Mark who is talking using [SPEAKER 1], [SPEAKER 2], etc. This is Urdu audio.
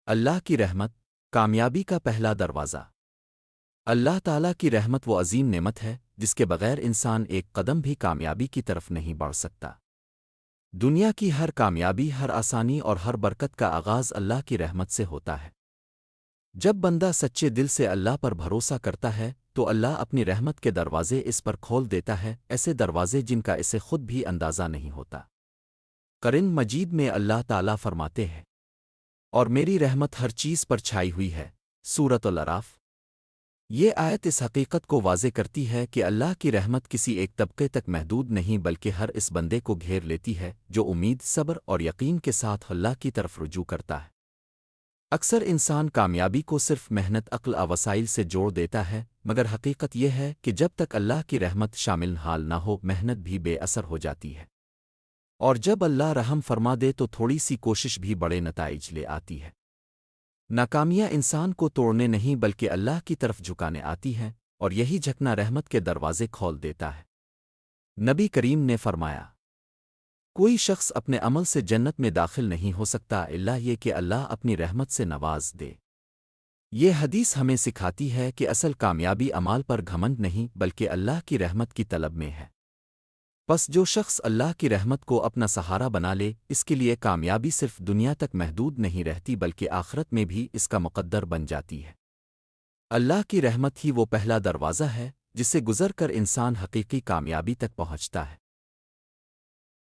[SPEAKER 1] اللہ کی رحمت کامیابی کا پہلا دروازہ۔ اللہ تعالیٰ کی رحمت وہ عظیم نعمت ہے جس کے بغیر انسان ایک قدم بھی کامیابی کی طرف نہیں بڑھ سکتا۔ دنیا کی ہر کامیابی، ہر آسانی اور ہر برکت کا آغاز اللہ کی رحمت سے ہوتا ہے۔ جب بندہ سچے دل سے اللہ پر بھروسہ کرتا ہے تو اللہ اپنی رحمت کے دروازے اس پر کھول دیتا ہے، ایسے دروازے جن کا اسے خود بھی اندازہ نہیں ہوتا۔ قرآن مجید میں اللہ تعالیٰ فرماتے ہیں، اور میری رحمت ہر چیز پر چھائی ہوئی ہے۔ سورۃ الاعراف۔ یہ آیت اس حقیقت کو واضح کرتی ہے کہ اللہ کی رحمت کسی ایک طبقے تک محدود نہیں بلکہ ہر اس بندے کو گھیر لیتی ہے جو امید، صبر اور یقین کے ساتھ اللہ کی طرف رجوع کرتا ہے۔ اکثر انسان کامیابی کو صرف محنت، عقل و وسائل سے جوڑ دیتا ہے، مگر حقیقت یہ ہے کہ جب تک اللہ کی رحمت شامل حال نہ ہو، محنت بھی بے اثر ہو جاتی ہے، اور جب اللہ رحم فرما دے تو تھوڑی سی کوشش بھی بڑے نتائج لے آتی ہے۔ ناکامیاں انسان کو توڑنے نہیں بلکہ اللہ کی طرف جھکانے آتی ہیں، اور یہی جھکنا رحمت کے دروازے کھول دیتا ہے۔ نبی کریم نے فرمایا، کوئی شخص اپنے عمل سے جنت میں داخل نہیں ہو سکتا الا یہ کہ اللہ اپنی رحمت سے نواز دے۔ یہ حدیث ہمیں سکھاتی ہے کہ اصل کامیابی اعمال پر گھمنڈ نہیں بلکہ اللہ کی رحمت کی طلب میں ہے۔ پس جو شخص اللہ کی رحمت کو اپنا سہارا بنا لے، اس کے لیے کامیابی صرف دنیا تک محدود نہیں رہتی بلکہ آخرت میں بھی اس کا مقدر بن جاتی ہے۔ اللہ کی رحمت ہی وہ پہلا دروازہ ہے جس سے گزر کر انسان حقیقی کامیابی تک پہنچتا ہے۔